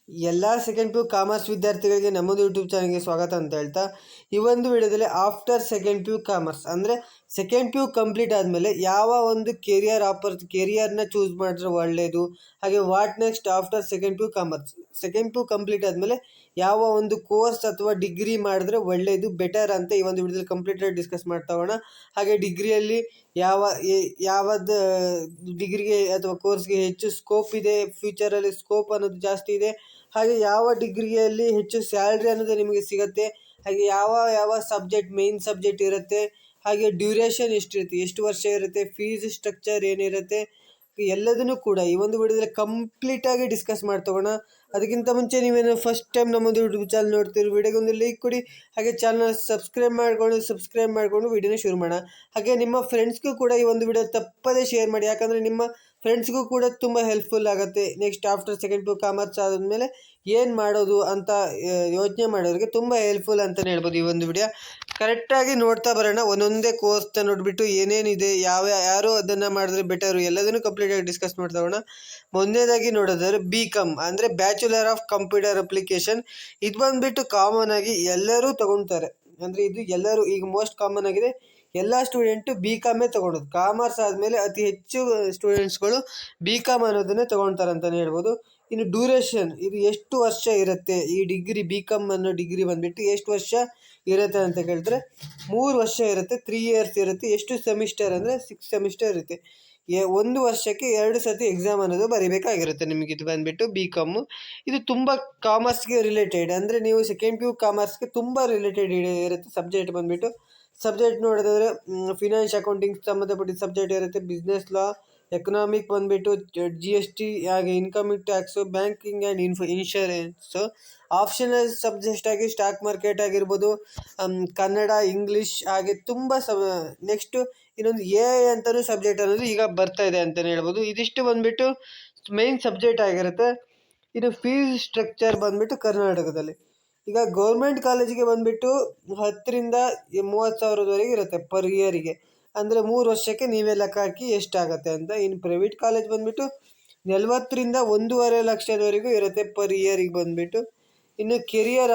ಎಲ್ಲ second P U commerce ವಿದ್ಯಾರ್ಥಿಗಳಿಗೆ ನಮ್ಮದು ಯೂಟ್ಯೂಬ್ ಚಾನಲ್ಗೆ ಸ್ವಾಗತ ಅಂತ ಹೇಳ್ತಾ, ಈ ಒಂದು ವಿಡಿಯೋದಲ್ಲಿ after second P U commerce ಅಂದರೆ ಸೆಕೆಂಡ್ ಪಿ ಯು ಕಂಪ್ಲೀಟ್ ಆದಮೇಲೆ ಯಾವ ಒಂದು ಕೆರಿಯರ್ನ ಚೂಸ್ ಮಾಡಿದ್ರೆ ಒಳ್ಳೆಯದು, ಹಾಗೆ what next after second P U commerce, second P U complete ಆದಮೇಲೆ ಯಾವ ಒಂದು ಕೋರ್ಸ್ ಅಥವಾ ಡಿಗ್ರಿ ಮಾಡಿದ್ರೆ ಒಳ್ಳೆಯದು ಬೆಟರ್ ಅಂತ ಈ ಒಂದು ವಿಡಿಯೋದಲ್ಲಿ ಕಂಪ್ಲೀಟಾಗಿ ಡಿಸ್ಕಸ್ ಮಾಡ್ತಾ ಹೋಗೋಣ. ಹಾಗೆ ಡಿಗ್ರಿಯಲ್ಲಿ ಯಾವುದು ಡಿಗ್ರಿಗೆ ಅಥವಾ ಕೋರ್ಸ್ಗೆ ಹೆಚ್ಚು ಸ್ಕೋಪ್ ಇದೆ, ಫ್ಯೂಚರಲ್ಲಿ ಸ್ಕೋಪ್ ಅನ್ನೋದು ಜಾಸ್ತಿ ಇದೆ, ಹಾಗೆ ಯಾವ ಡಿಗ್ರಿಯಲ್ಲಿ ಹೆಚ್ಚು ಸ್ಯಾಲ್ರಿ ಅನ್ನೋದು ನಿಮಗೆ ಸಿಗುತ್ತೆ, ಹಾಗೆ ಯಾವ ಯಾವ ಸಬ್ಜೆಕ್ಟ್ ಮೇನ್ ಸಬ್ಜೆಕ್ಟ್ ಇರುತ್ತೆ, ಹಾಗೆ ಡ್ಯೂರೇಷನ್ ಎಷ್ಟಿರುತ್ತೆ, ಎಷ್ಟು ವರ್ಷ ಇರುತ್ತೆ, ಫೀಸ್ ಸ್ಟ್ರಕ್ಚರ್ ಏನಿರುತ್ತೆ, ಎಲ್ಲದನ್ನು ಕೂಡ ಈ ಒಂದು ವಿಡಿಯೋದಲ್ಲಿ ಕಂಪ್ಲೀಟಾಗಿ ಡಿಸ್ಕಸ್ ಮಾಡ್ತಗೋಣ. ಅದಕ್ಕಿಂತ ಮುಂಚೆ ನೀವೇನು ಫಸ್ಟ್ ಟೈಮ್ ನಮ್ಮದು ಯೂಟ್ಯೂಬ್ ಚಾನಲ್ ನೋಡ್ತೀರಿ, ವಿಡಿಯೋಗೆ ಒಂದು ಲೈಕ್ ಕೊಡಿ, ಹಾಗೆ ಚಾನಲ್ ಸಬ್ಸ್ಕ್ರೈಬ್ ಮಾಡಿಕೊಂಡು ವಿಡಿಯೋನ ಶುರು ಮಾಡೋಣ. ಹಾಗೆ ನಿಮ್ಮ ಫ್ರೆಂಡ್ಸ್ಗೂ ಕೂಡ ಈ ಒಂದು ವಿಡಿಯೋ ತಪ್ಪದೇ ಶೇರ್ ಮಾಡಿ, ಯಾಕಂದರೆ ನಿಮ್ಮ ಫ್ರೆಂಡ್ಸ್ಗೂ ಕೂಡ ತುಂಬ ಹೆಲ್ಪ್ಫುಲ್ ಆಗುತ್ತೆ. Next after second P U commerce ಆದಮೇಲೆ ಏನು ಮಾಡೋದು ಅಂತ ಯೋಚನೆ ಮಾಡೋರಿಗೆ ತುಂಬ ಹೆಲ್ಪ್ಫುಲ್ ಅಂತಲೇ ಹೇಳ್ಬೋದು. ಈ ಒಂದು ವಿಡಿಯೋ ಕರೆಕ್ಟಾಗಿ ನೋಡ್ತಾ ಬರೋಣ, ಒಂದೊಂದೇ ಕೋರ್ಸ್ನ ನೋಡಿಬಿಟ್ಟು ಏನೇನಿದೆ, ಯಾರು ಅದನ್ನು ಮಾಡಿದ್ರೆ ಬೆಟರು ಎಲ್ಲದನ್ನು ಕಂಪ್ಲೀಟಾಗಿ ಡಿಸ್ಕಸ್ ಮಾಡ್ತಾ ಹೋಗೋಣ. ಮೊದಲನೇದಾಗಿ ನೋಡೋದಾದ್ರೆ BCom ಅಂದರೆ ಬ್ಯಾಚುಲರ್ ಆಫ್ ಕಂಪ್ಯೂಟರ್ ಅಪ್ಲಿಕೇಶನ್. ಇದು ಬಂದುಬಿಟ್ಟು ಕಾಮನ್ ಆಗಿ ಎಲ್ಲರೂ ತೊಗೊಳ್ತಾರೆ, ಅಂದರೆ ಇದು ಎಲ್ಲರೂ ಈಗ ಮೋಸ್ಟ್ ಕಾಮನ್ ಆಗಿದೆ. ಎಲ್ಲ ಸ್ಟೂಡೆಂಟು BComೇ ತೊಗೊಳೋದು. ಕಾಮರ್ಸ್ ಆದಮೇಲೆ ಅತಿ ಹೆಚ್ಚು ಸ್ಟೂಡೆಂಟ್ಸ್ಗಳು BCom ಅನ್ನೋದನ್ನೇ ತೊಗೊಳ್ತಾರೆ ಅಂತಲೇ ಹೇಳ್ಬೋದು. ಇನ್ನು ಡ್ಯೂರೇಷನ್, ಇದು ಎಷ್ಟು ವರ್ಷ ಇರುತ್ತೆ ಈ ಡಿಗ್ರಿ, BCom ಅನ್ನೋ ಡಿಗ್ರಿ ಬಂದುಬಿಟ್ಟು ಎಷ್ಟು ವರ್ಷ ಇರುತ್ತೆ ಅಂತ ಕೇಳಿದ್ರೆ 3 ವರ್ಷ ಇರುತ್ತೆ, 3 ಇಯರ್ಸ್ ಇರುತ್ತೆ. ಎಷ್ಟು ಸೆಮಿಸ್ಟರ್ ಅಂದರೆ 6 ಸೆಮಿಸ್ಟರ್ ಇರುತ್ತೆ. ಒಂದು ವರ್ಷಕ್ಕೆ 2 ಸತಿ ಎಕ್ಸಾಮ್ ಅನ್ನೋದು ಬರೀಬೇಕಾಗಿರುತ್ತೆ ನಿಮಗೆ. ಇದು ಬಂದುಬಿಟ್ಟು BCom. ಇದು ತುಂಬ ಕಾಮರ್ಸ್ಗೆ ರಿಲೇಟೆಡ್, ಅಂದರೆ ನೀವು ಸೆಕೆಂಡ್ ಪಿ ಯು ಕಾಮರ್ಸ್ಗೆ ತುಂಬ ರಿಲೇಟೆಡ್ ಇರುತ್ತೆ. ಸಬ್ಜೆಕ್ಟ್ ನೋಡೋದಾದರೆ ಫಿನಾನ್ಸ್ ಅಕೌಂಟಿಂಗ್ ಸಂಬಂಧಪಟ್ಟಿದ್ದ ಸಬ್ಜೆಕ್ಟ್ ಇರುತ್ತೆ, ಬಿಸ್ನೆಸ್ ಲಾ, ಎಕನಾಮಿಕ್ ಬಂದುಬಿಟ್ಟು GST, ಹಾಗೆ income tax, banking and insurance. Optional subject ಆಗಿ ಸ್ಟಾಕ್ ಮಾರ್ಕೆಟ್ ಆಗಿರ್ಬೋದು, ಕನ್ನಡ, ಇಂಗ್ಲೀಷ್, ಹಾಗೆ ತುಂಬ ನೆಕ್ಸ್ಟು ಇನ್ನೊಂದು AI ಅಂತಲೂ ಸಬ್ಜೆಕ್ಟ್ ಅನ್ನೋದು ಈಗ ಬರ್ತಾ ಇದೆ ಅಂತಲೇ ಹೇಳ್ಬೋದು. ಇದಿಷ್ಟು ಬಂದುಬಿಟ್ಟು ಮೇನ್ ಸಬ್ಜೆಕ್ಟ್ ಆಗಿರುತ್ತೆ. ಇದು ಫೀಸ್ ಸ್ಟ್ರಕ್ಚರ್ ಬಂದುಬಿಟ್ಟು ಕರ್ನಾಟಕದಲ್ಲಿ ಈಗ ಗೌರ್ಮೆಂಟ್ ಕಾಲೇಜಿಗೆ ಬಂದುಬಿಟ್ಟು 10 ರಿಂದ 30 ಸಾವಿರದವರೆಗೆ ಇರುತ್ತೆ ಪರ್ ಇಯರಿಗೆ, ಅಂದರೆ 3 ವರ್ಷಕ್ಕೆ ನೀವೇ ಲೆಕ್ಕ ಹಾಕಿ ಎಷ್ಟಾಗುತ್ತೆ ಅಂತ. ಇನ್ನು ಪ್ರೈವೇಟ್ ಕಾಲೇಜ್ ಬಂದುಬಿಟ್ಟು 40 ರಿಂದ 1.5 ಲಕ್ಷದವರೆಗೂ ಇರುತ್ತೆ ಪರ್ ಇಯರಿಗೆ ಬಂದುಬಿಟ್ಟು. ಇನ್ನು ಕೆರಿಯರ್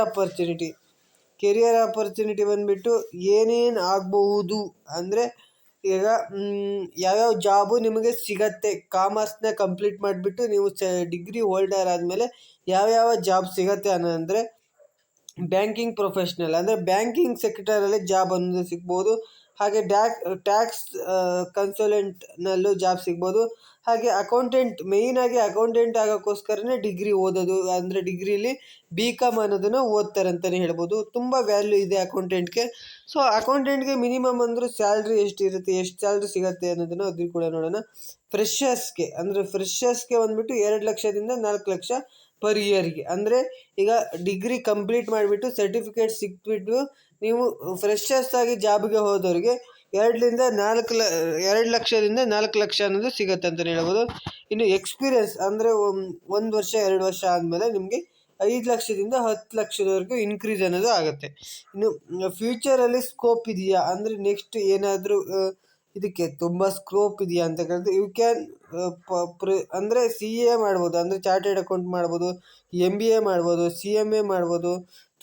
ಆಪರ್ಚುನಿಟಿ ಬಂದುಬಿಟ್ಟು ಏನೇನು ಆಗಬಹುದು ಅಂದರೆ, ಈಗ ಯಾವ್ಯಾವ ಜಾಬು ನಿಮಗೆ ಸಿಗತ್ತೆ, ಕಾಮರ್ಸ್ನ ಕಂಪ್ಲೀಟ್ ಮಾಡಿಬಿಟ್ಟು ನೀವು ಡಿಗ್ರಿ ಹೋಲ್ಡರ್ ಆದಮೇಲೆ ಯಾವ್ಯಾವ ಜಾಬ್ ಸಿಗತ್ತೆ ಅನ್ನೋದಂದರೆ, ಬ್ಯಾಂಕಿಂಗ್ ಪ್ರೊಫೆಷ್ನಲ್ ಅಂದರೆ ಬ್ಯಾಂಕಿಂಗ್ ಸೆಕ್ಟರಲ್ಲಿ ಜಾಬ್ ಅನ್ನೋದು ಸಿಗ್ಬೋದು, ಹಾಗೆ ಟ್ಯಾಕ್ಸ್ ಕನ್ಸಲ್ಟೆಂಟ್ನಲ್ಲೂ ಜಾಬ್ ಸಿಗ್ಬೋದು, ಹಾಗೆ ಅಕೌಂಟೆಂಟ್, ಮೇಯ್ನಾಗಿ ಅಕೌಂಟೆಂಟ್ ಆಗೋಕ್ಕೋಸ್ಕರನೇ ಡಿಗ್ರಿ ಓದೋದು, ಅಂದರೆ ಡಿಗ್ರಿಲಿ BCom ಅನ್ನೋದನ್ನು ಓದ್ತಾರೆ ಅಂತಲೇ ಹೇಳ್ಬೋದು. ತುಂಬ ವ್ಯಾಲ್ಯೂ ಇದೆ ಅಕೌಂಟೆಂಟ್ಗೆ. ಸೊ ಅಕೌಂಟೆಂಟ್ಗೆ ಮಿನಿಮಮ್ ಅಂದರೂ ಸ್ಯಾಲ್ರಿ ಎಷ್ಟಿರುತ್ತೆ, ಎಷ್ಟು ಸ್ಯಾಲ್ರಿ ಸಿಗುತ್ತೆ ಅನ್ನೋದನ್ನು ಅದು ಕೂಡ ನೋಡೋಣ. ಫ್ರೆಷರ್ಸ್ಗೆ ಬಂದುಬಿಟ್ಟು 2 ಲಕ್ಷದಿಂದ 4 ಲಕ್ಷ ಪರ್ ಇಯರ್ಗೆ, ಅಂದರೆ ಈಗ ಡಿಗ್ರಿ ಕಂಪ್ಲೀಟ್ ಮಾಡಿಬಿಟ್ಟು ಸರ್ಟಿಫಿಕೇಟ್ ಸಿಕ್ಬಿಟ್ಟು ನೀವು ಫ್ರೆಷರ್ಸ್ ಆಗಿ ಜಾಬ್ಗೆ ಹೋದವ್ರಿಗೆ 2 ಲಕ್ಷದಿಂದ 4 ಲಕ್ಷ ಅನ್ನೋದು ಸಿಗುತ್ತೆ ಅಂತಲೇ ಹೇಳ್ಬೋದು. ಇನ್ನು ಎಕ್ಸ್ಪೀರಿಯನ್ಸ್ ಅಂದರೆ 1 ವರ್ಷ 2 ವರ್ಷ ಆದಮೇಲೆ ನಿಮಗೆ 5 ಲಕ್ಷದಿಂದ 10 ಲಕ್ಷದವರೆಗೂ ಇನ್ಕ್ರೀಸ್ ಅನ್ನೋದು ಆಗುತ್ತೆ. ಇನ್ನು ಫ್ಯೂಚರಲ್ಲಿ ಸ್ಕೋಪ್ ಇದೆಯಾ ಅಂದರೆ, ನೆಕ್ಸ್ಟ್ ಏನಾದರೂ ಇದಕ್ಕೆ ತುಂಬ ಸ್ಕೋಪ್ ಇದೆಯಾ ಅಂತ ಕೇಳಿದ್ರೆ, ಯು ಕ್ಯಾನ್ ಅಂದರೆ CA ಮಾಡ್ಬೋದು, ಅಂದರೆ ಚಾರ್ಟೆಡ್ ಅಕೌಂಟ್ ಮಾಡ್ಬೋದು, MBA ಮಾಡ್ಬೋದು, CMA ಮಾಡ್ಬೋದು,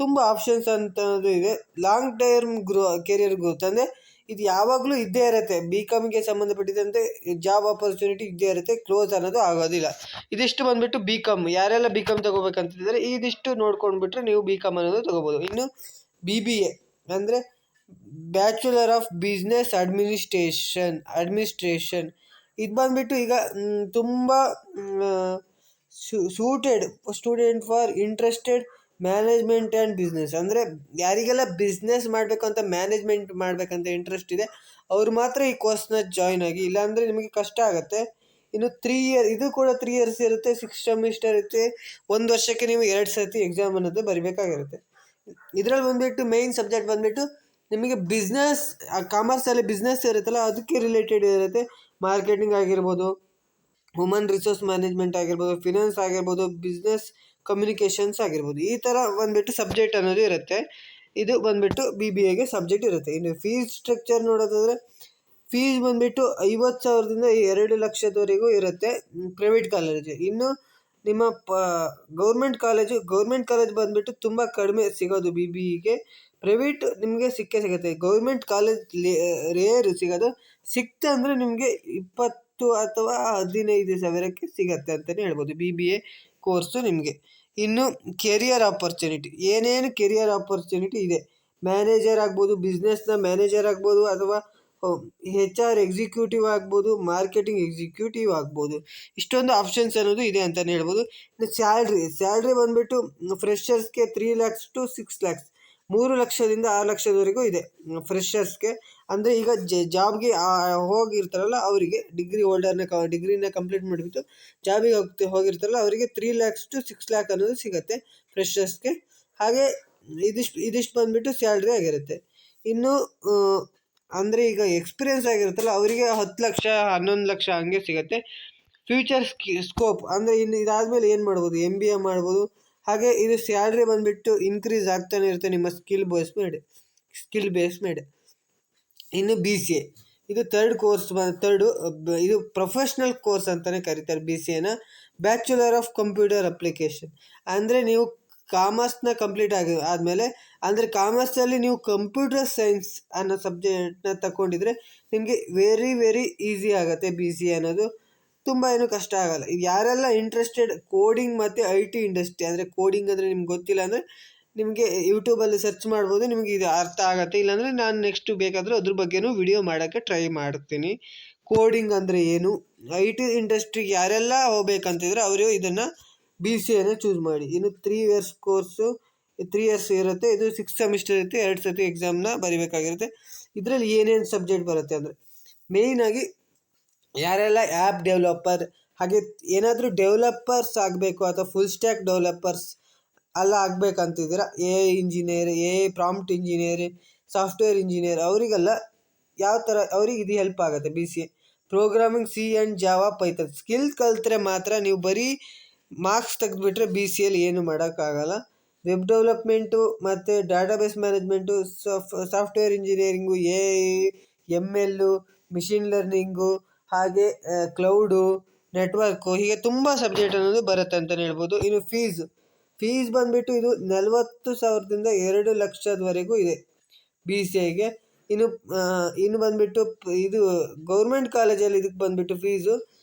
ತುಂಬ ಆಪ್ಷನ್ಸ್ ಅಂತದ್ದು ಇದೆ. ಲಾಂಗ್ ಟರ್ಮ್ ಕೆರಿಯರ್ ಗ್ರೋತ್ ಅಂದರೆ ಇದು ಯಾವಾಗಲೂ ಇದ್ದೇ ಇರುತ್ತೆ. BComಗೆ ಸಂಬಂಧಪಟ್ಟಿದ್ದಂತೆ ಜಾಬ್ ಆಪರ್ಚುನಿಟಿ ಇದ್ದೇ ಇರುತ್ತೆ, ಕ್ಲೋಸ್ ಅನ್ನೋದು ಆಗೋದಿಲ್ಲ. ಇದಿಷ್ಟು ಬಂದುಬಿಟ್ಟು BCom. ಯಾರೆಲ್ಲ BCom ತೊಗೋಬೇಕಂತಿದ್ದಾರೆ ಇದಿಷ್ಟು ನೋಡ್ಕೊಂಡ್ಬಿಟ್ರೆ ನೀವು BCom ಅನ್ನೋದು ತೊಗೋಬೋದು. ಇನ್ನು BBA ಅಂದರೆ ಬ್ಯಾಚುಲರ್ ಆಫ್ ಬಿಸ್ನೆಸ್ ಅಡ್ಮಿನಿಸ್ಟ್ರೇಷನ್. ಇದು ಬಂದುಬಿಟ್ಟು ಈಗ ತುಂಬ suited student for interested management and business, ಅಂದರೆ ಯಾರಿಗೆಲ್ಲ ಬಿಸ್ನೆಸ್ ಮಾಡಬೇಕು ಅಂತ, ಮ್ಯಾನೇಜ್ಮೆಂಟ್ ಮಾಡಬೇಕಂತ ಇಂಟ್ರೆಸ್ಟ್ ಇದೆ ಅವರು ಮಾತ್ರ ಈ ಕೋರ್ಸ್ನ ಜಾಯ್ನ್ ಆಗಿ, ಇಲ್ಲಾಂದರೆ ನಿಮಗೆ ಕಷ್ಟ ಆಗುತ್ತೆ. ಇನ್ನು 3 ಇಯರ್, ಇದು ಕೂಡ 3 ಇಯರ್ಸ್ ಇರುತ್ತೆ, 6 ಸೆಮಿಸ್ಟರ್ ಇರುತ್ತೆ, 1 ವರ್ಷಕ್ಕೆ ನೀವು 2 ಸರ್ತಿ ಎಕ್ಸಾಮ್ ಅನ್ನೋದು ಬರೀಬೇಕಾಗಿರುತ್ತೆ. ಇದರಲ್ಲಿ ಬಂದುಬಿಟ್ಟು ಮೇಯ್ನ್ ಸಬ್ಜೆಕ್ಟ್ ಬಂದುಬಿಟ್ಟು ನಿಮಗೆ ಬಿಸ್ನೆಸ್, ಕಾಮರ್ಸಲ್ಲಿ ಬಿಸ್ನೆಸ್ ಇರುತ್ತಲ್ಲ ಅದಕ್ಕೆ ರಿಲೇಟೆಡ್ ಇರುತ್ತೆ. ಮಾರ್ಕೆಟಿಂಗ್ ಆಗಿರ್ಬೋದು, ಹ್ಯೂಮನ್ ರಿಸೋರ್ಸ್ ಮ್ಯಾನೇಜ್ಮೆಂಟ್ ಆಗಿರ್ಬೋದು, ಫಿನಾನ್ಸ್ ಆಗಿರ್ಬೋದು, ಬಿಸ್ನೆಸ್ ಕಮ್ಯುನಿಕೇಷನ್ಸ್ ಆಗಿರ್ಬೋದು, ಈ ಥರ ಬಂದುಬಿಟ್ಟು ಸಬ್ಜೆಕ್ಟ್ ಅನ್ನೋದು ಇರುತ್ತೆ. ಇದು ಬಂದುಬಿಟ್ಟು BBAಗೆ ಸಬ್ಜೆಕ್ಟ್ ಇರುತ್ತೆ. ಇನ್ನು ಫೀಸ್ ಸ್ಟ್ರಕ್ಚರ್ ನೋಡೋದಾದರೆ, ಫೀಸ್ ಬಂದುಬಿಟ್ಟು 50,000ದಿಂದ 2 ಲಕ್ಷದವರೆಗೂ ಇರುತ್ತೆ ಪ್ರೈವೇಟ್ ಕಾಲೇಜ್. ಇನ್ನು ನಿಮ್ಮ ಗೌರ್ಮೆಂಟ್ ಕಾಲೇಜ್ ಬಂದುಬಿಟ್ಟು ತುಂಬ ಕಡಿಮೆ ಸಿಗೋದು BBEಗೆ. ಪ್ರೈವೇಟ್ ನಿಮಗೆ ಸಿಕ್ಕೇ ಸಿಗುತ್ತೆ. ಗೌರ್ಮೆಂಟ್ ಕಾಲೇಜ್ ರೇರು ಸಿಗೋದು. ಸಿಕ್ತು ಅಂದರೆ ನಿಮಗೆ 20 ಅಥವಾ 15,000ಕ್ಕೆ ಸಿಗತ್ತೆ ಅಂತಲೇ ಹೇಳ್ಬೋದು BBA ಕೋರ್ಸು ನಿಮಗೆ. ಇನ್ನು ಕೆರಿಯರ್ ಆಪರ್ಚುನಿಟಿ, ಏನೇನು ಕೆರಿಯರ್ ಆಪರ್ಚುನಿಟಿ ಇದೆ, ಮ್ಯಾನೇಜರ್ ಆಗ್ಬೋದು, ಬಿಸ್ನೆಸ್ನ ಮ್ಯಾನೇಜರ್ ಆಗ್ಬೋದು, ಅಥವಾ HR ಎಕ್ಸಿಕ್ಯೂಟಿವ್ ಆಗ್ಬೋದು, ಮಾರ್ಕೆಟಿಂಗ್ ಎಕ್ಸಿಕ್ಯೂಟಿವ್ ಆಗ್ಬೋದು. ಇಷ್ಟೊಂದು ಆಪ್ಷನ್ಸ್ ಅನ್ನೋದು ಇದೆ ಅಂತಲೇ ಹೇಳ್ಬೋದು. ಇನ್ನು ಸ್ಯಾಲ್ರಿ ಬಂದುಬಿಟ್ಟು ಫ್ರೆಷರ್ಸ್ಗೆ 3 lakhs to 6 lakhs, 3 ಲಕ್ಷದಿಂದ 6 ಲಕ್ಷದವರೆಗೂ ಇದೆ ಫ್ರೆಷರ್ಸ್ಗೆ. ಅಂದರೆ ಈಗ ಜಾಬ್ಗೆ ಹೋಗಿರ್ತಾರಲ್ಲ ಅವರಿಗೆ, ಡಿಗ್ರಿನ ಕಂಪ್ಲೀಟ್ ಮಾಡಿಬಿಟ್ಟು ಜಾಬಿಗೆ ಹೋಗಿರ್ತಾರಲ್ಲ ಅವರಿಗೆ 3 lakhs to 6 lakh ಅನ್ನೋದು ಸಿಗುತ್ತೆ ಫ್ರೆಷರ್ಸ್ಗೆ. ಹಾಗೆ ಇದಿಷ್ಟು ಬಂದುಬಿಟ್ಟು ಸ್ಯಾಲ್ರಿ ಆಗಿರುತ್ತೆ. ಇನ್ನು ಅಂದರೆ ಈಗ ಎಕ್ಸ್ಪೀರಿಯೆನ್ಸ್ ಆಗಿರುತ್ತಲ್ಲ ಅವರಿಗೆ 10 ಲಕ್ಷ 11 ಲಕ್ಷ ಹಂಗೆ ಸಿಗುತ್ತೆ. ಫ್ಯೂಚರ್ ಸ್ಕೋಪ್ ಅಂದರೆ ಇನ್ನು ಇದಾದಮೇಲೆ ಏನು ಮಾಡ್ಬೋದು, MBA ಮಾಡ್ಬೋದು. ಹಾಗೆ ಇದು ಸ್ಯಾಲ್ರಿ ಬಂದುಬಿಟ್ಟು ಇನ್ಕ್ರೀಸ್ ಆಗ್ತಾನೆ ಇರುತ್ತೆ ನಿಮ್ಮ ಸ್ಕಿಲ್ ಬೇಸ್ ಮೇಲೆ. ಇನ್ನು BCA, ಇದು ಇದು ಪ್ರೊಫೆಷ್ನಲ್ ಕೋರ್ಸ್ ಅಂತಲೇ ಕರೀತಾರೆ BCAನ. Bachelor of computer application. ಅಂದರೆ ನೀವು ಕಾಮರ್ಸ್ನ ಕಂಪ್ಲೀಟ್ ಆದಮೇಲೆ, ಅಂದರೆ ಕಾಮರ್ಸಲ್ಲಿ ನೀವು ಕಂಪ್ಯೂಟರ್ ಸೈನ್ಸ್ ಅನ್ನೋ ಸಬ್ಜೆಕ್ಟ್ನ ತಗೊಂಡಿದ್ರೆ ನಿಮಗೆ ವೆರಿ ಈಸಿ ಆಗುತ್ತೆ BCA ಅನ್ನೋದು. ತುಂಬ ಏನು ಕಷ್ಟ ಆಗಲ್ಲ. ಇದು ಯಾರೆಲ್ಲ ಇಂಟ್ರೆಸ್ಟೆಡ್ ಕೋಡಿಂಗ್ ಮತ್ತು IT ಇಂಡಸ್ಟ್ರಿ, ಅಂದರೆ ಕೋಡಿಂಗ್ ಅಂದರೆ ನಿಮ್ಗೆ ಗೊತ್ತಿಲ್ಲ ಅಂದರೆ ನಿಮಗೆ ಯೂಟ್ಯೂಬಲ್ಲಿ ಸರ್ಚ್ ಮಾಡ್ಬೋದು, ನಿಮಗೆ ಇದು ಅರ್ಥ ಆಗುತ್ತೆ. ಇಲ್ಲಾಂದರೆ ನಾನು ನೆಕ್ಸ್ಟ್ ಬೇಕಾದರೂ ಅದ್ರ ಬಗ್ಗೆನೂ ವಿಡಿಯೋ ಮಾಡೋಕ್ಕೆ ಟ್ರೈ ಮಾಡ್ತೀನಿ. ಕೋಡಿಂಗ್ ಅಂದರೆ ಏನು, IT ಇಂಡಸ್ಟ್ರಿಗೆ ಯಾರೆಲ್ಲ ಹೋಗ್ಬೇಕಂತಿದ್ರೆ ಅವರು ಇದನ್ನು BCAನ ಚೂಸ್ ಮಾಡಿ. ಇನ್ನು 3 years ಕೋರ್ಸು, 3 years ಇರುತ್ತೆ. ಇದು 6 ಸೆಮಿಸ್ಟರ್ ಇರುತ್ತೆ, 2 ಸತಿ ಎಕ್ಸಾಮ್ನ ಬರೀಬೇಕಾಗಿರುತ್ತೆ. ಇದರಲ್ಲಿ ಏನೇನು ಸಬ್ಜೆಕ್ಟ್ ಬರುತ್ತೆ ಅಂದರೆ ಮೇಯ್ನಾಗಿ ಯಾರೆಲ್ಲ ಆ್ಯಪ್ ಡೆವಲಪರ್, ಹಾಗೆ ಏನಾದರೂ ಡೆವಲಪರ್ಸ್ ಆಗಬೇಕು ಅಥವಾ ಫುಲ್ ಸ್ಟ್ಯಾಕ್ ಡೆವಲಪರ್ಸ್ ಎಲ್ಲ ಆಗಬೇಕಂತಿದ್ದೀರ, AI engineer, AI prompt engineer, software engineer, ಅವರಿಗೆಲ್ಲ ಯಾವ ಥರ ಅವ್ರಿಗೆ ಇದು ಹೆಲ್ಪ್ ಆಗುತ್ತೆ BCA. Programming C and Java, Python skill ಕಲಿತ್ರೆ ಮಾತ್ರ, ನೀವು ಬರೀ ಮಾರ್ಕ್ಸ್ ತೆಗೆದುಬಿಟ್ರೆ BCAಲಿ ಏನು ಮಾಡೋಕ್ಕಾಗಲ್ಲ. ವೆಬ್ ಡೆವಲಪ್ಮೆಂಟು ಮತ್ತು database management, software engineering, AI, ML, machine learning, ಹಾಗೆ ಕ್ಲೌಡು, ನೆಟ್ವರ್ಕು, ಹೀಗೆ ತುಂಬ ಸಬ್ಜೆಕ್ಟ್ ಅನ್ನೋದು ಬರುತ್ತೆ ಅಂತಲೇ ಹೇಳ್ಬೋದು. ಇನ್ನು ಫೀಸ್ ಬಂದುಬಿಟ್ಟು ಇದು 40,000ದಿಂದ 2 ಲಕ್ಷದವರೆಗೂ ಇದೆ BCAಗೆ. ಇನ್ನು ಬಂದುಬಿಟ್ಟು ಇದು ಗೌರ್ಮೆಂಟ್ ಕಾಲೇಜಲ್ಲಿ ಇದಕ್ಕೆ ಬಂದುಬಿಟ್ಟು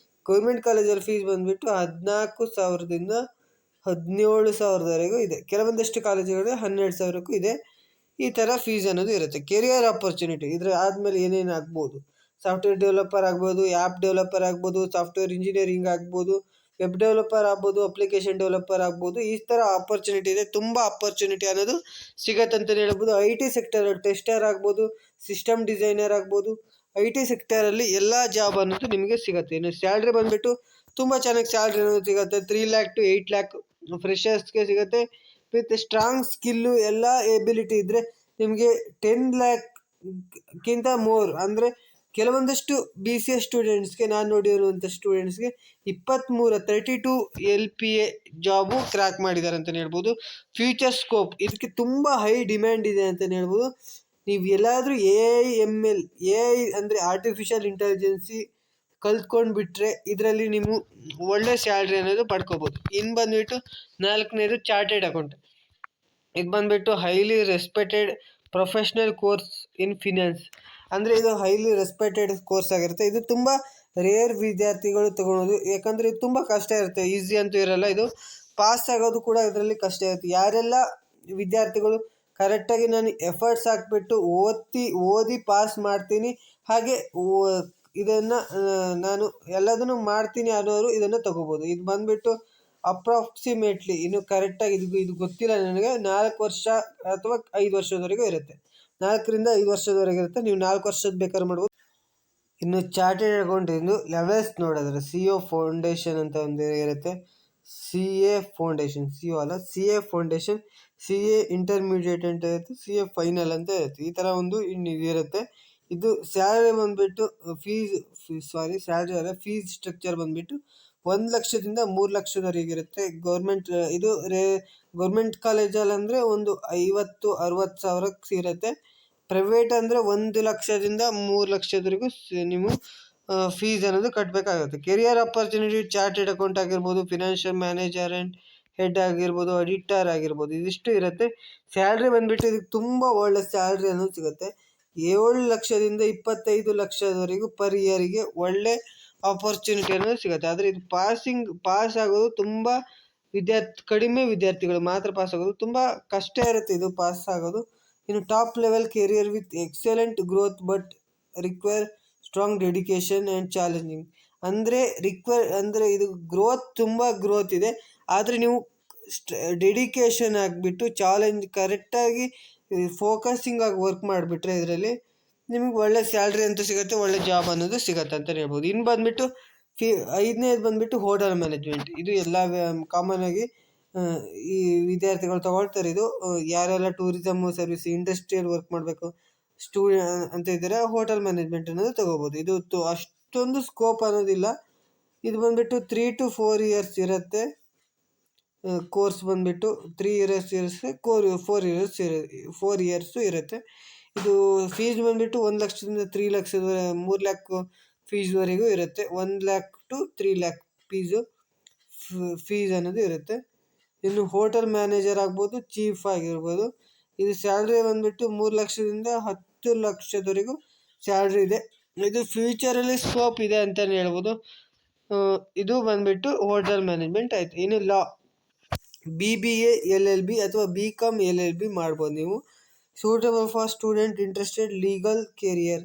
ಗೌರ್ಮೆಂಟ್ ಕಾಲೇಜಲ್ಲಿ ಫೀಸ್ ಬಂದುಬಿಟ್ಟು 14,000ದಿಂದ 17,000ವರೆಗೂ ಇದೆ. ಕೆಲವೊಂದಷ್ಟು ಕಾಲೇಜುಗಳು 12,000ಕ್ಕೂ ಇದೆ. ಈ ಥರ ಫೀಸ್ ಅನ್ನೋದು ಇರುತ್ತೆ. ಕೆರಿಯರ್ ಆಪರ್ಚುನಿಟಿ, ಇದರ ಆದಮೇಲೆ ಏನೇನು ಆಗ್ಬೋದು, ಸಾಫ್ಟ್ವೇರ್ ಡೆವಲಪರ್ ಆಗ್ಬೋದು, ಆ್ಯಪ್ ಡೆವಲಪರ್ ಆಗ್ಬೋದು, ಸಾಫ್ಟ್ವೇರ್ ಇಂಜಿನಿಯರಿಂಗ್ ಆಗ್ಬೋದು, ವೆಬ್ ಡೆವಲಪರ್ ಆಗ್ಬೋದು, ಅಪ್ಲಿಕೇಶನ್ ಡೆವಲಪರ್ ಆಗ್ಬೋದು. ಈ ಥರ ಆಪರ್ಚುನಿಟಿ ಇದೆ. ತುಂಬ ಆಪರ್ಚುನಿಟಿ ಅನ್ನೋದು ಸಿಗತ್ತೆ ಅಂತಲೇ ಹೇಳ್ಬೋದು. IT ಸೆಕ್ಟರಲ್ಲಿ ಟೆಸ್ಟರ್ ಆಗ್ಬೋದು, ಸಿಸ್ಟಮ್ ಡಿಸೈನರ್ ಆಗ್ಬೋದು. IT ಸೆಕ್ಟರಲ್ಲಿ ಎಲ್ಲ ಜಾಬ್ ಅನ್ನೋದು ನಿಮಗೆ ಸಿಗುತ್ತೆ. ಇನ್ನು ಸ್ಯಾಲ್ರಿ ಬಂದುಬಿಟ್ಟು ತುಂಬ ಚೆನ್ನಾಗಿ ಸ್ಯಾಲ್ರಿ ಅನ್ನೋದು ಸಿಗುತ್ತೆ. 3 lakh to 8 lakh ಫ್ರೆಷರ್ಸ್ಗೆ ಸಿಗುತ್ತೆ. ವಿತ್ ಸ್ಟ್ರಾಂಗ್ ಸ್ಕಿಲ್ಲು, ಎಲ್ಲ ಎಬಿಲಿಟಿ ಇದ್ದರೆ ನಿಮಗೆ 10 lakhಕ್ಕಿಂತ ಮೋರ್, ಅಂದರೆ ಕೆಲವೊಂದಷ್ಟು BCA ಸ್ಟೂಡೆಂಟ್ಸ್ಗೆ, ನಾನು ನೋಡಿರುವಂಥ ಸ್ಟೂಡೆಂಟ್ಸ್ಗೆ 32 LPA ಜಾಬು ಕ್ರ್ಯಾಕ್ ಮಾಡಿದ್ದಾರೆ ಅಂತಲೇ ಹೇಳ್ಬೋದು. ಫ್ಯೂಚರ್ ಸ್ಕೋಪ್, ಇದಕ್ಕೆ ತುಂಬ ಹೈ ಡಿಮ್ಯಾಂಡ್ ಇದೆ ಅಂತಲೇ ಹೇಳ್ಬೋದು. ನೀವು ಎಲ್ಲಾದರೂ AI ಅಂದರೆ ಆರ್ಟಿಫಿಷಿಯಲ್ ಇಂಟೆಲಿಜೆನ್ಸಿ ಕಲ್ತ್ಕೊಂಡು ಬಿಟ್ಟರೆ ಇದರಲ್ಲಿ ನೀವು ಒಳ್ಳೆ ಸ್ಯಾಲ್ರಿ ಅನ್ನೋದು ಪಡ್ಕೋಬೋದು. ಇನ್ನು ಬಂದುಬಿಟ್ಟು 4ನೇದು ಚಾರ್ಟೆಡ್ ಅಕೌಂಟ್. ಇದು ಬಂದುಬಿಟ್ಟು highly respected professional course in finance. ಅಂದರೆ ಇದು ಹೈಲಿ ರೆಸ್ಪೆಕ್ಟೆಡ್ ಕೋರ್ಸ್ ಆಗಿರುತ್ತೆ. ಇದು ತುಂಬ ರೇರ್ ವಿದ್ಯಾರ್ಥಿಗಳು ತೊಗೊಳೋದು, ಯಾಕಂದರೆ ಇದು ತುಂಬ ಕಷ್ಟ ಇರುತ್ತೆ, ಈಸಿ ಅಂತೂ ಇರೋಲ್ಲ. ಇದು ಪಾಸ್ ಆಗೋದು ಕೂಡ ಇದರಲ್ಲಿ ಕಷ್ಟ ಇರುತ್ತೆ. ಯಾರೆಲ್ಲ ವಿದ್ಯಾರ್ಥಿಗಳು ಕರೆಕ್ಟಾಗಿ ನಾನು ಎಫರ್ಟ್ಸ್ ಹಾಕ್ಬಿಟ್ಟು ಓದಿ ಪಾಸ್ ಮಾಡ್ತೀನಿ, ಹಾಗೆ ಇದನ್ನು ನಾನು ಎಲ್ಲದನ್ನು ಮಾಡ್ತೀನಿ ಅನ್ನೋರು ಇದನ್ನು ತೊಗೋಬೋದು. ಇದು ಬಂದುಬಿಟ್ಟು ಅಪ್ರಾಕ್ಸಿಮೇಟ್ಲಿ, ಇನ್ನು ಕರೆಕ್ಟಾಗಿ ಇದು ಗೊತ್ತಿಲ್ಲ ನನಗೆ, 4 ವರ್ಷ ಅಥವಾ 5 ವರ್ಷದವರೆಗೂ ಇರುತ್ತೆ. 4ರಿಂದ 5 ವರ್ಷದವರೆಗೆ ಇರುತ್ತೆ. ನೀವು 4 ವರ್ಷದ ಬೇಕಾದ್ರೂ ಮಾಡ್ಬೋದು. ಇನ್ನು ಚಾರ್ಟೆಡ್ ಅಕೌಂಟ್ ಲೆವೆಲ್ಸ್ ನೋಡಿದ್ರೆ CO ಫೌಂಡೇಶನ್ ಅಂತ ಒಂದು ಇರುತ್ತೆ, CA ಫೌಂಡೇಶನ್, CO ಅಲ್ಲ, CA ಫೌಂಡೇಶನ್, CA ಇಂಟರ್ಮೀಡಿಯೇಟ್ ಅಂತ ಇರುತ್ತೆ, CA ಫೈನಲ್ ಅಂತ ಇರುತ್ತೆ. ಈ ಥರ ಒಂದು ಇರುತ್ತೆ. ಇದು ಸ್ಯಾಲರಿ ಬಂದುಬಿಟ್ಟು ಸ್ಯಾಲರಿ ಅಲ್ಲ, ಫೀಸ್ ಸ್ಟ್ರಕ್ಚರ್ ಬಂದುಬಿಟ್ಟು 1 ಲಕ್ಷದಿಂದ 3 ಲಕ್ಷದವರೆಗೆ ಇರುತ್ತೆ. ಗೌರ್ಮೆಂಟ್ ಕಾಲೇಜಲ್ಲಿ ಅಂದರೆ ಒಂದು 50-60 ಸಾವಿರಕ್ಕೆ ಇರುತ್ತೆ. ಪ್ರೈವೇಟ್ ಅಂದರೆ 1 ಲಕ್ಷದಿಂದ 3 ಲಕ್ಷದವರೆಗೂ ನೀವು ಫೀಸ್ ಅನ್ನೋದು ಕಟ್ಟಬೇಕಾಗುತ್ತೆ. ಕೆರಿಯರ್ ಆಪರ್ಚುನಿಟಿ ಚಾರ್ಟೆಡ್ ಅಕೌಂಟ್ ಆಗಿರ್ಬೋದು, ಫಿನಾನ್ಷಿಯಲ್ ಮ್ಯಾನೇಜರ್ ಆ್ಯಂಡ್ ಹೆಡ್ ಆಗಿರ್ಬೋದು, ಎಡಿಟರ್ ಆಗಿರ್ಬೋದು, ಇದಿಷ್ಟು ಇರುತ್ತೆ. ಸ್ಯಾಲ್ರಿ ಬಂದುಬಿಟ್ಟು ಇದಕ್ಕೆ ತುಂಬ ಒಳ್ಳೆ ಸ್ಯಾಲ್ರಿ ಅನ್ನೋದು ಸಿಗುತ್ತೆ. 7 ಲಕ್ಷದಿಂದ 25 ಲಕ್ಷದವರೆಗೂ ಪರ್ ಇಯರಿಗೆ ಒಳ್ಳೆ ಆಪರ್ಚುನಿಟಿ ಅನ್ನೋದು ಸಿಗುತ್ತೆ. ಆದರೆ ಇದು ಪಾಸ್ ಆಗೋದು ತುಂಬ ಕಡಿಮೆ ವಿದ್ಯಾರ್ಥಿಗಳು ಮಾತ್ರ ಪಾಸ್ ಆಗೋದು, ತುಂಬ ಕಷ್ಟ ಇರುತ್ತೆ ಇದು ಪಾಸ್ ಆಗೋದು. ಇನ್ನು top level career with excellent growth but require strong dedication and challenging. ಅಂದರೆ ಇದು ತುಂಬ ಗ್ರೋತ್ ಇದೆ, ಆದರೆ ನೀವು ಡೆಡಿಕೇಶನ್ ಆಗಿಬಿಟ್ಟು ಕರೆಕ್ಟಾಗಿ ಫೋಕಸಿಂಗ್ ಆಗಿ ವರ್ಕ್ ಮಾಡಿಬಿಟ್ರೆ ಇದರಲ್ಲಿ ನಿಮಗೆ ಒಳ್ಳೆ ಸ್ಯಾಲ್ರಿ ಅಂತೂ ಸಿಗುತ್ತೆ, ಒಳ್ಳೆ ಜಾಬ್ ಅನ್ನೋದು ಸಿಗುತ್ತೆ ಅಂತಲೇ ಹೇಳ್ಬೋದು. ಇನ್ನು ಬಂದುಬಿಟ್ಟು 5ನೇದು ಬಂದುಬಿಟ್ಟು ಹೋಟೆಲ್ ಮ್ಯಾನೇಜ್ಮೆಂಟ್. ಇದು ಎಲ್ಲ ಕಾಮನ್ ಆಗಿ ಈ ವಿದ್ಯಾರ್ಥಿಗಳು ತಗೊಳ್ತಾರೆ. ಇದು ಯಾರೆಲ್ಲ ಟೂರಿಸಮ್ ಸರ್ವಿಸ್ ಇಂಡಸ್ಟ್ರಿಯಲ್ಲಿ ವರ್ಕ್ ಮಾಡಬೇಕು ಅಂತ ಇದ್ದರೆ ಹೋಟೆಲ್ ಮ್ಯಾನೇಜ್ಮೆಂಟ್ ಅನ್ನೋದು ತೊಗೋಬೋದು. ಇದು ಅಷ್ಟೊಂದು ಸ್ಕೋಪ್ ಅನ್ನೋದಿಲ್ಲ. ಇದು ಬಂದುಬಿಟ್ಟು 3 to 4 years ಇರುತ್ತೆ. ಕೋರ್ಸ್ ಬಂದುಬಿಟ್ಟು 3 years ಇರುತ್ತೆ, 4 years ಇರುತ್ತೆ. ಇದು ಫೀಸ್ ಬಂದುಬಿಟ್ಟು 1 ಲಕ್ಷದಿಂದ 3 ಲಕ್ಷದವರೆಗೆ 3 lakh ಫೀಸ್ವರೆಗೂ ಇರುತ್ತೆ. 1 lakh to 3 lakh ಫೀಸ್ ಅನ್ನೋದು ಇರುತ್ತೆ. ಇನ್ನು ಹೋಟೆಲ್ ಮ್ಯಾನೇಜರ್ ಆಗ್ಬೋದು, ಚೀಫ್ ಆಗಿರ್ಬೋದು. ಇದು ಸ್ಯಾಲ್ರಿ ಬಂದುಬಿಟ್ಟು 3 ಲಕ್ಷದಿಂದ 10 ಲಕ್ಷದವರೆಗೂ ಸ್ಯಾಲ್ರಿ ಇದೆ. ಇದು ಫ್ಯೂಚರಲ್ಲಿ ಸ್ಕೋಪ್ ಇದೆ ಅಂತಲೇ ಹೇಳ್ಬೋದು. ಇದು ಬಂದುಬಿಟ್ಟು ಹೋಟೆಲ್ ಮ್ಯಾನೇಜ್ಮೆಂಟ್ ಆಯಿತು. ಇನ್ನು ಲಾ, BBA LLB ಅಥವಾ BCom LLB ಮಾಡ್ಬೋದು ನೀವು. Suitable for student interested legal career.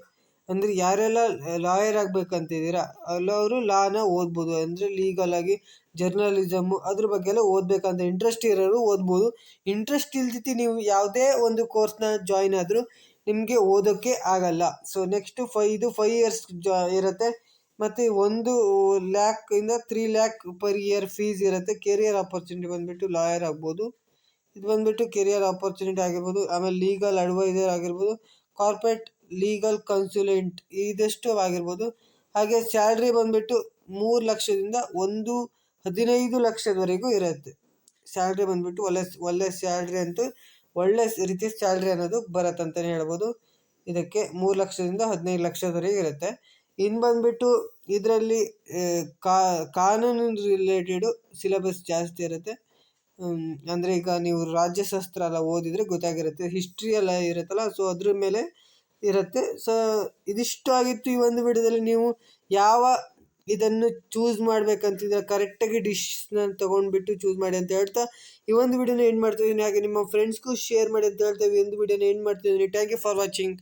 ಅಂದರೆ ಯಾರೆಲ್ಲ ಲಾಯರ್ ಆಗಬೇಕಂತಿದ್ದೀರಾ ಅವರು ಲಾನ ಓದ್ಬೋದು. ಅಂದರೆ ಲೀಗಲ್ ಆಗಿ ಜರ್ನಲಿಸಮ್ಮು ಅದ್ರ ಬಗ್ಗೆ ಎಲ್ಲ ಓದಬೇಕಂತ ಇಂಟ್ರೆಸ್ಟ್ ಇರೋರು ಓದ್ಬೋದು. ಇಂಟ್ರೆಸ್ಟ್ ಇಲ್ದಿತ್ತು ನೀವು ಯಾವುದೇ ಒಂದು ಕೋರ್ಸ್ನ ಜಾಯ್ನ್ ಆದರೂ ನಿಮಗೆ ಓದೋಕ್ಕೆ ಆಗಲ್ಲ. ಸೊ ನೆಕ್ಸ್ಟು 5 years ಇರುತ್ತೆ. ಮತ್ತು 1 lakh-ಇಂದ 3 lakh ಪರ್ ಇಯರ್ ಫೀಸ್ ಇರುತ್ತೆ. ಕೆರಿಯರ್ ಆಪರ್ಚುನಿಟಿ ಬಂದುಬಿಟ್ಟು ಲಾಯರ್ ಆಗ್ಬೋದು. ಇದು ಬಂದುಬಿಟ್ಟು ಕೆರಿಯರ್ ಆಪರ್ಚುನಿಟಿ ಆಗಿರ್ಬೋದು. ಆಮೇಲೆ ಲೀಗಲ್ ಅಡ್ವೈಸರ್ ಆಗಿರ್ಬೋದು, ಕಾರ್ಪೊರೇಟ್ ಲೀಗಲ್ ಕನ್ಸುಲೆಂಟ್ ಇದಷ್ಟು ಆಗಿರ್ಬೋದು. ಹಾಗೆ ಸ್ಯಾಲ್ರಿ ಬಂದುಬಿಟ್ಟು 3 ಲಕ್ಷದಿಂದ 15 ಲಕ್ಷದವರೆಗೂ ಇರುತ್ತೆ. ಸ್ಯಾಲ್ರಿ ಬಂದುಬಿಟ್ಟು ಒಳ್ಳೆ ಸ್ಯಾಲ್ರಿ ಅಂತೂ ಒಳ್ಳೆ ರೀತಿಯ ಸ್ಯಾಲ್ರಿ ಅನ್ನೋದು ಬರುತ್ತೆ ಅಂತಲೇ ಹೇಳ್ಬೋದು. ಇದಕ್ಕೆ 3 ಲಕ್ಷದಿಂದ 15 ಲಕ್ಷದವರೆಗೆ ಇರುತ್ತೆ. ಇನ್ನು ಬಂದುಬಿಟ್ಟು ಇದರಲ್ಲಿ ಕಾನೂನು ರಿಲೇಟೆಡು ಸಿಲೆಬಸ್ ಜಾಸ್ತಿ ಇರುತ್ತೆ. ಅಂದರೆ ಈಗ ನೀವು ರಾಜ್ಯಶಾಸ್ತ್ರ ಎಲ್ಲ ಓದಿದರೆ ಗೊತ್ತಾಗಿರುತ್ತೆ, ಹಿಸ್ಟ್ರಿ ಎಲ್ಲ ಇರುತ್ತಲ್ಲ, ಸೊ ಅದ್ರ ಮೇಲೆ ಇರುತ್ತೆ. ಸೊ ಇದಿಷ್ಟು ಆಗಿತ್ತು ಈ ಒಂದು ವಿಡಿಯೋದಲ್ಲಿ. ನೀವು ಯಾವ ಇದನ್ನು ಚೂಸ್ ಮಾಡಬೇಕಂತಿದ್ರೆ ಕರೆಕ್ಟಾಗಿ ಡಿಶ್ನ ತೊಗೊಂಡ್ಬಿಟ್ಟು ಚೂಸ್ ಮಾಡಿ ಅಂತ ಹೇಳ್ತಾ ಈ ಒಂದು ವಿಡಿಯೋನ ಎಂಡ್ ಮಾಡ್ತಿದ್ದೀನಿ. ಹಾಗೆ ನಿಮ್ಮ ಫ್ರೆಂಡ್ಸ್ಗೂ ಶೇರ್ ಮಾಡಿ ಅಂತ ಹೇಳ್ತಾ ಈ ಒಂದು ವಿಡಿಯೋನ ಎಂಡ್ ಮಾಡ್ತಿದ್ದೀನಿ. Thank you for watching.